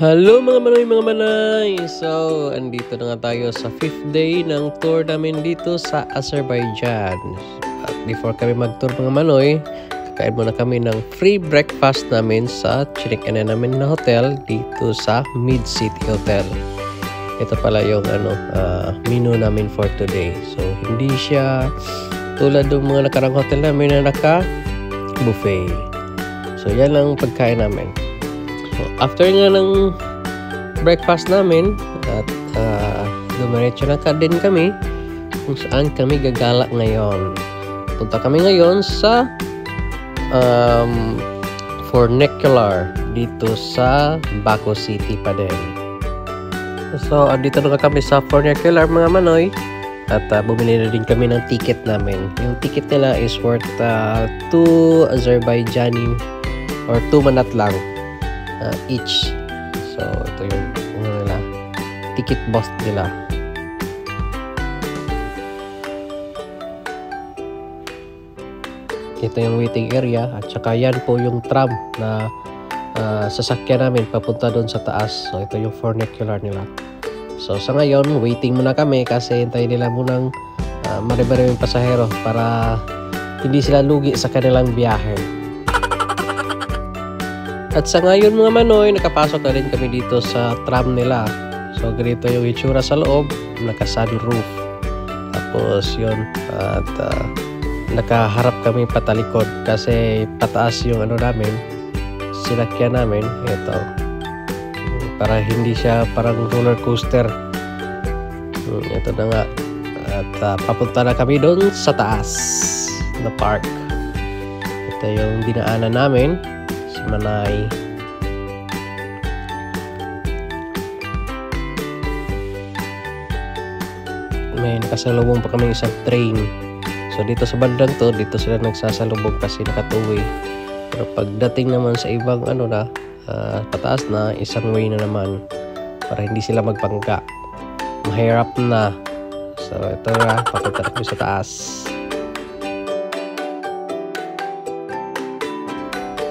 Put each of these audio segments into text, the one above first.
Hello mga manay! So, andito na nga tayo sa 5th day ng tour namin dito sa Azerbaijan. At before kami mag-tour mga manoy, kakain muna kami ng free breakfast namin sa chinik-ina namin na hotel dito sa Mid-City Hotel. Ito pala yung menu namin for today. So, hindi siya tulad ng mga nakarang hotel namin na naka-buffet. So, yan lang pagkain namin. So, after nga ng breakfast namin at dumiretso na din kami kung saan kami gagala ngayon. Punta kami ngayon sa Furnicular dito sa Baku City pa din. So, andito na kami sa Furnicular mga manoy at bumili na din kami ng ticket namin. Yung ticket nila is worth 2 Azerbaijani or 2 manat lang each. So, ito yung nila ticket box nila. Ito yung waiting area at saka yan po yung tram na sasakyan namin papunta doon sa taas. So, ito yung furnicular nila. So, sa ngayon, waiting muna kami kasi hintayin nila munang marami-maraming pasahero para hindi sila lugi sa kanilang biyahe. At sa ngayon mga manoy, nakapasok na rin kami dito sa tram nila. So, ganito yung itsura sa loob, naka-sunroof. Tapos yun, at nakaharap kami patalikod kasi pataas yung namin, sinakyan namin. Ito, para hindi siya parang roller coaster. Ito na nga. At papunta na kami doon sa taas na park. Ito yung dinaanan namin. Manay. May nakasalubong pa kami isang train. So dito sa bandang to, dito sila nagsasalubong kasi nakatuwi. Pero pagdating naman sa ibang pataas na, isang way na naman para hindi sila magpangga. Mahirap na. So ito na, papunta kami sa taas.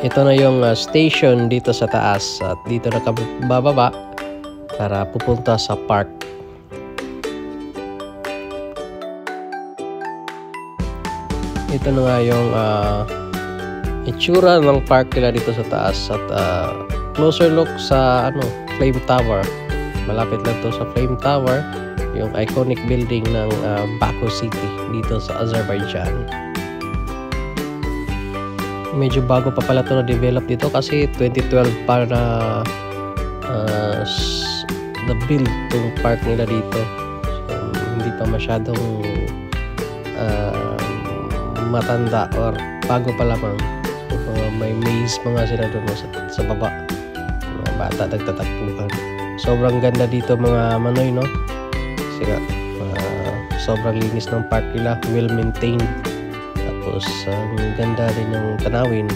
Ito na yung station dito sa taas at dito na kami bababa para pupunta sa park. Ito na nga yung itsura ng park nila dito sa taas at closer look sa Flame Tower. Malapit lang to sa Flame Tower, yung iconic building ng Baku City dito sa Azerbaijan. Medyo bago pa pala ito na-develop dito kasi 2012 pa na na-build itong park nila dito. So, hindi pa masyadong matanda or bago pa lamang. So, may maze mga sila doon sa baba. Mga bata nagtatakbuhan. Sobrang ganda dito mga manoy, no? Kasi sobrang linis ng park nila, well maintained. Tapos ang ganda rin ng tanawin.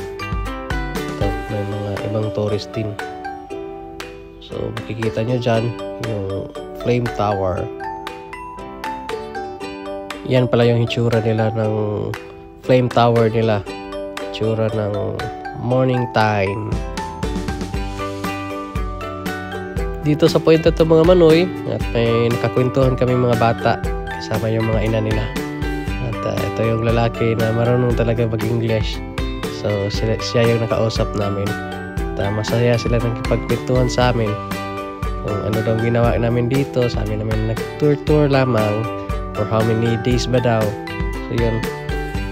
Ito, may mga ibang tourist din. So makikita nyo dyan yung Flame Tower. Yan pala yung hitsura nila ng Flame Tower nila. Hitsura ng morning time. Dito sa point na ito mga manoy, at may nakakwentuhan kami mga bata kasama yung mga ina nila. Ito yung lalaki na marunong talaga mag-English. So, siya yung nakausap namin. At masaya sila nagkipagkwentuhan sa amin. Kung ano daw ginawa namin dito. Sa amin namin nag-tour lamang. For how many days ba daw. So, yun.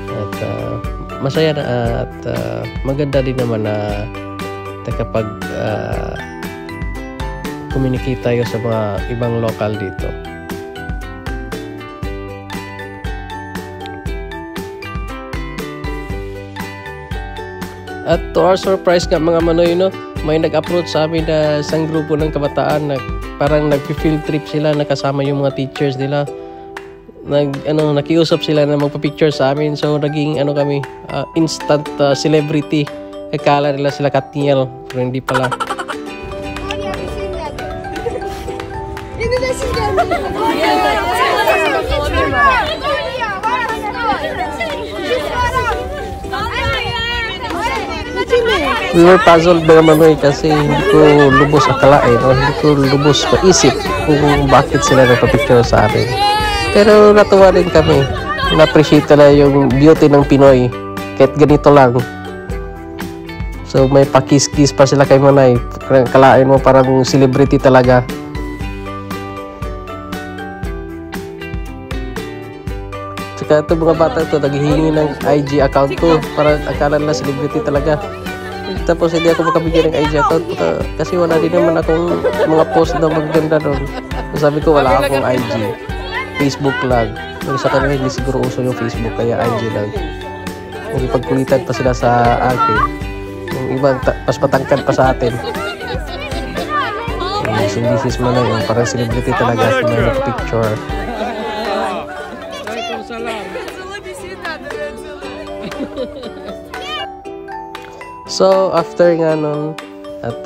At masaya na at maganda din naman na kapag communicate tayo sa mga ibang local dito. At to our surprise nga mga manoy, no, may nag-approach sa amin na isang grupo ng kabataan na parang nag-field trip sila, nakasama yung mga teachers nila. Nakiusap sila na magpa-picture sa amin. So naging kami instant celebrity. Akala nila sila Katniel, pero hindi pala. Hindi We were puzzled mga Manoy kasi hindi ko lubos akalain o hindi ko lubos maisip kung bakit sila nagpa-picture sa amin. Pero natuwa din kami. Na-appreciate na yung beauty ng Pinoy kahit ganito lang. So may pakis-kis pa sila kay Manay. Kalain mo parang celebrity talaga. Tsaka ito mga bata ito naghihingi ng IG account ko para akala nila celebrity talaga. Tapos hindi ako makabigyan ng IG account kasi wala din naman akong mga post na maganda doon. So, sabi ko wala akong IG, Facebook lang. Sa kanila hindi siguro uso yung Facebook kaya IG lang. Hindi pagkulitan pa sila sa akin. Yung ibang mas matangkad pa sa atin. This mo na yun, parang celebrity talaga kung may picture. So after nga nun at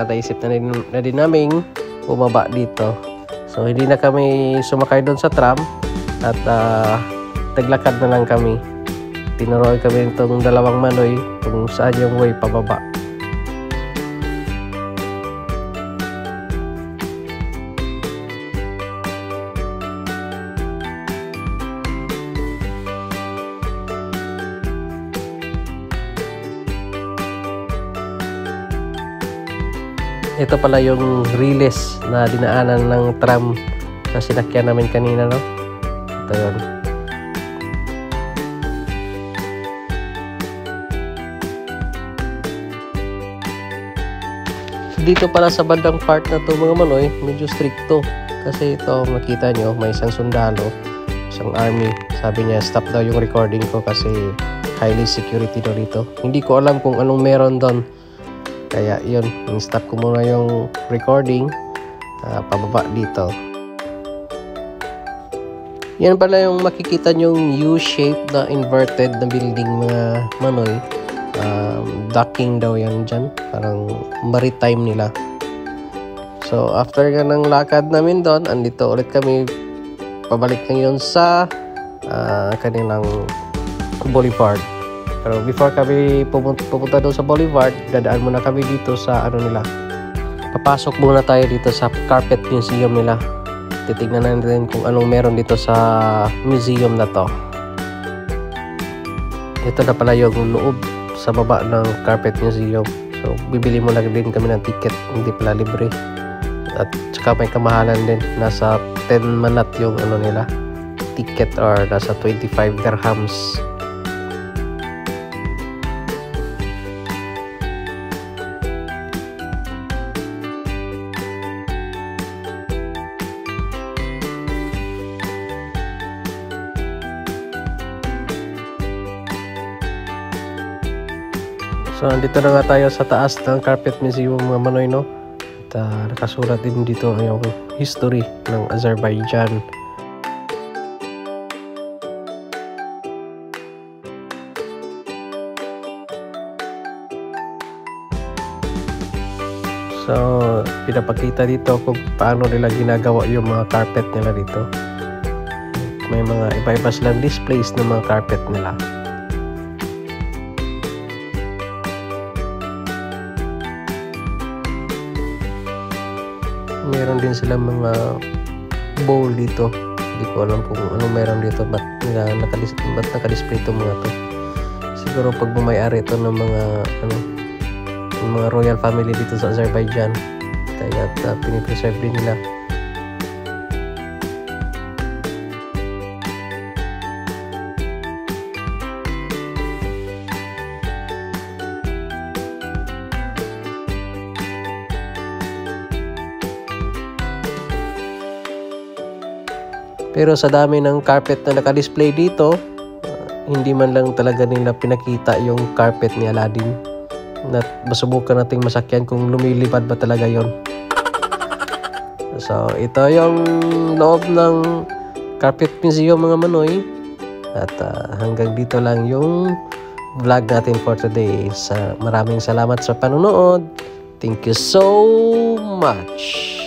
naisip na din naming bumaba dito. So hindi na kami sumakay doon sa tram at naglakad na lang kami. Tinuruan kami nitong dalawang Manoy kung saan yung way pababa. Ito pala yung Riles na dinaanan ng tram na sinakyan namin kanina, no? Ito yun. Dito pala sa bandang part na to mga Manoy, medyo stricto. Kasi ito, makita nyo, may isang sundalo, isang army. Sabi niya, stop daw yung recording ko kasi highly security daw dito. Hindi ko alam kung anong meron doon. Kaya yun, stop ko muna yung recording pababa dito. Yan pala yung makikita nyong U-shape na inverted na building mga Manoy. Docking daw yan dyan, parang maritime nila. So after nga ng lakad namin doon, andito ulit kami pabalik ngayon sa kanilang boulevard. Pero before kami pupunta doon sa boulevard, dadaan muna kami dito sa ano nila. Papasok muna tayo dito sa carpet museum nila. Titignan natin kung anong meron dito sa museum na to. Ito na pala yung loob sa baba ng carpet museum. So bibili muna din kami ng ticket, hindi pala libre. At saka may kamahalan din, nasa 10 manat yung ano nila ticket or nasa 25 dirhams. So, nandito na nga tayo sa taas ng Carpet Museum mga Manoy, no? At nakasulat din dito yung history ng Azerbaijan. So, pinapakita dito kung paano nila ginagawa yung mga carpet nila dito. May mga iba-iba silang displays ng mga carpet nila. Meron din sila mga bowl dito. Hindi ko alam kung anong meron dito. Ba't naka-display itong mga to. Siguro pag bumayari ito ng mga ng mga royal family dito sa Azerbaijan. Kaya pinipreserve din nila. Pero sa dami ng carpet na naka-display dito, hindi man lang talaga nila pinakita yung carpet ni Aladdin. Masubukan nating masakyan kung lumilipad ba talaga yon. So, ito yung loob ng Carpet Museum mga Manoy. At hanggang dito lang yung vlog natin for today. Maraming salamat sa panonood. Thank you so much.